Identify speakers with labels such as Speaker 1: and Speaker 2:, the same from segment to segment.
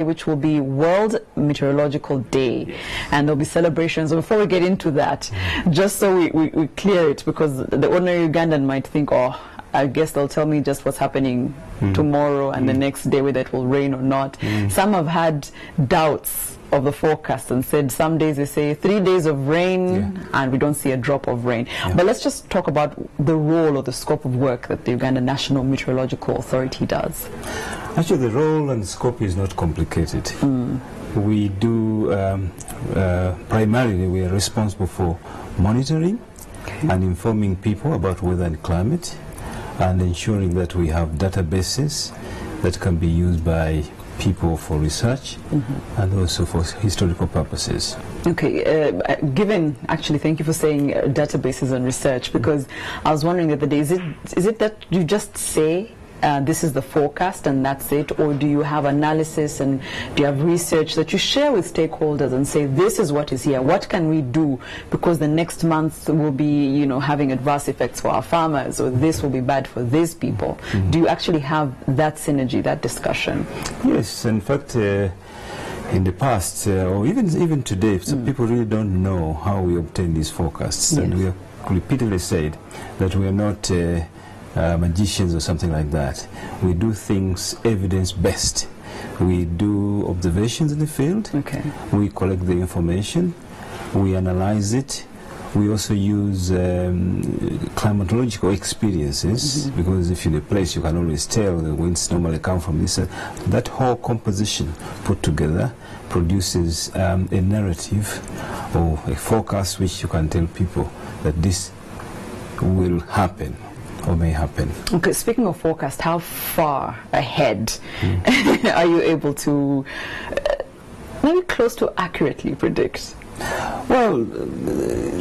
Speaker 1: which will be World Meteorological Day, and there'll be celebrations. And before we get into that, just so we clear it, because the ordinary Ugandan might think, oh, I guess they'll tell me just what's happening tomorrow and the next day, whether it will rain or not. Some have had doubts of the forecast and said some days they say 3 days of rain and we don't see a drop of rain. But let's just talk about the role or the scope of work that the Uganda National Meteorological Authority does.
Speaker 2: Actually, the role and scope is not complicated. We do, primarily we are responsible for monitoring and informing people about weather and climate, and ensuring that we have databases that can be used by people for research and also for historical purposes. Okay,
Speaker 1: actually, thank you for saying databases and research, because I was wondering the other day, is it that you just say this is the forecast and that's it, or do you have analysis and do you have research that you share with stakeholders and say this is what is here, what can we do, because the next month will be, you know, having adverse effects for our farmers, or this will be bad for these people? Do you actually have that synergy, that discussion?
Speaker 2: Yes, in fact, in the past, or even today, some people really don't know how we obtain these forecasts, and we have repeatedly said that we are not magicians or something like that. We do things evidence-based. We do observations in the field. We collect the information. We analyze it. We also use climatological experiences, because if you're in a place, you can always tell the winds normally come from this. That whole composition put together produces a narrative or a forecast which you can tell people that this will happen or may happen.
Speaker 1: Okay, speaking of forecast, how far ahead are you able to maybe close to accurately predict?
Speaker 2: Well,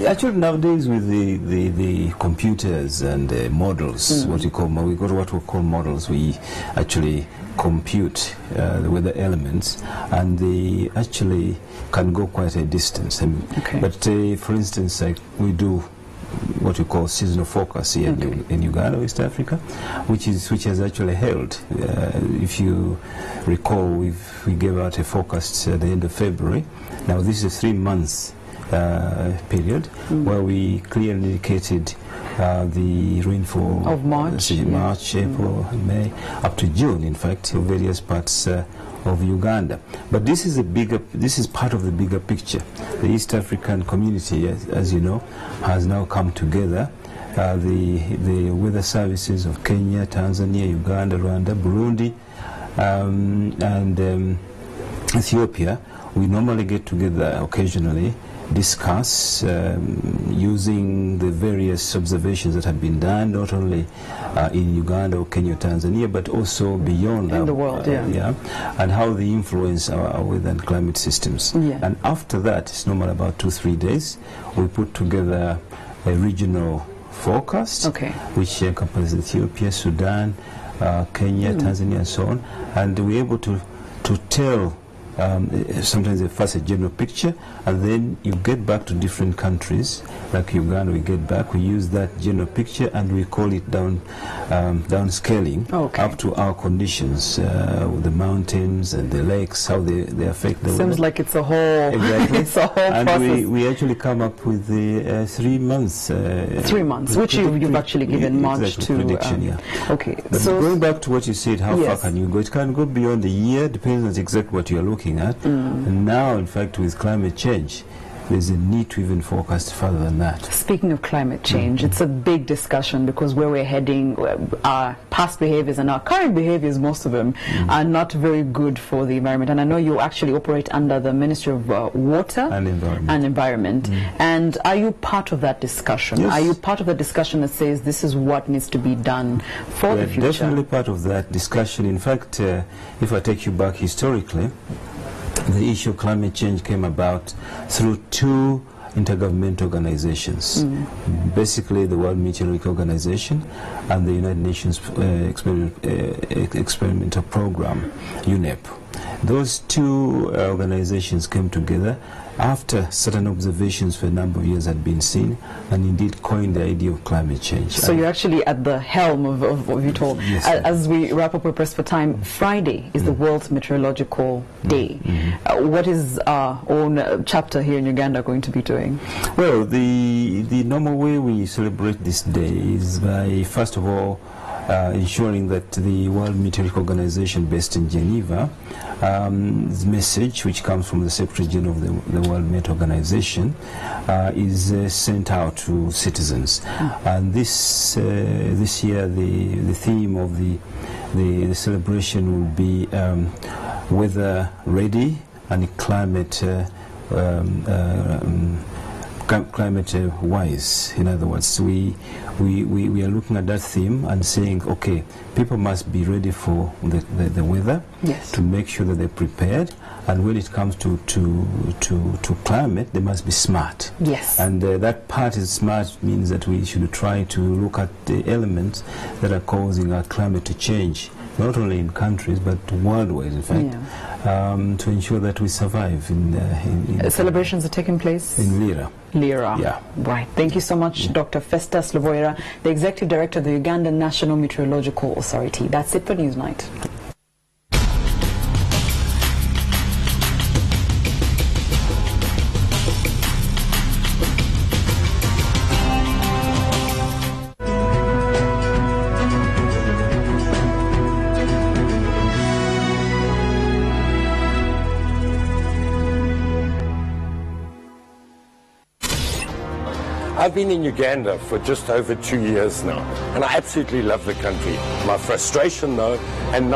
Speaker 2: actually nowadays with the computers and models, what we call models, we actually compute the weather elements, and they actually can go quite a distance. But for instance, like we do what we call seasonal forecast here in Uganda, West Africa, which has actually held. If you recall, we gave out a forecast at the end of February. Now this is a 3 months period where we clearly indicated the rainfall
Speaker 1: of March,
Speaker 2: April, May, up to June, in fact, in various parts of Uganda. But this is part of the bigger picture. The East African community, as you know, has now come together. The weather services of Kenya, Tanzania, Uganda, Rwanda, Burundi, and Ethiopia, we normally get together occasionally, discuss using the various observations that have been done, not only in Uganda or Kenya or Tanzania, but also beyond
Speaker 1: in the world,
Speaker 2: and how they influence our weather and climate systems. And after that, it's normally about 2-3 days, we put together a regional forecast, which encompasses Ethiopia, Sudan, Kenya, Tanzania, and so on, and we're able to tell sometimes they first a general picture, and then you get back to different countries, like Uganda. We use that general picture and we call it downscaling up to our conditions, the mountains and the lakes, how they affect the weather.
Speaker 1: Seems like it's a whole it's a whole
Speaker 2: and
Speaker 1: process.
Speaker 2: We actually come up with the 3 months
Speaker 1: 3 months, which you've actually given March to
Speaker 2: prediction.
Speaker 1: But
Speaker 2: so going back to what you said, how far can you go? It can go beyond a year, depends on exactly what you're looking at. And now, in fact, with climate change, there's a need to even forecast further than that.
Speaker 1: Speaking of climate change, it's a big discussion, because where we're heading, our past behaviors and our current behaviors, most of them, are not very good for the environment. And I know you actually operate under the Ministry of Water and Environment. And are you part of that discussion?
Speaker 2: Yes.
Speaker 1: Are you part of the discussion that says this is what needs to be done for the future?
Speaker 2: We're definitely part of that discussion. In fact, if I take you back historically, the issue of climate change came about through 2 intergovernmental organizations, basically the World Meteorological Organization and the United Nations Experimental Program, UNEP. Those two organizations came together after certain observations for a number of years had been seen, and indeed coined the idea of climate change.
Speaker 1: So you're actually at the helm of it all.
Speaker 2: Yes,
Speaker 1: as we wrap up, we're pressed for time. Friday is the World Meteorological Day. What is our own chapter here in Uganda going to be doing?
Speaker 2: Well, the normal way we celebrate this day is by, first of all, ensuring that the World Meteorological Organization based in Geneva, message which comes from the Secretary General of the World Met Organization is sent out to citizens. And this year the theme of the celebration will be weather ready and climate wise. In other words, we are looking at that theme and saying, okay, people must be ready for the weather,
Speaker 1: yes,
Speaker 2: to make sure that they're prepared, and when it comes to climate, they must be smart.
Speaker 1: Yes.
Speaker 2: And that part is smart means that we should try to look at the elements that are causing our climate to change, not only in countries but worldwide, in fact, to ensure that we survive.
Speaker 1: Celebrations are taking place
Speaker 2: in Lira.
Speaker 1: Lira.
Speaker 2: Yeah.
Speaker 1: Right. Thank you so much, Dr. Festus Luvoira, the Executive Director of the Ugandan National Meteorological Authority. That's it for Newsnight.
Speaker 3: I've been in Uganda for just over 2 years now, and I absolutely love the country. My frustration, though, and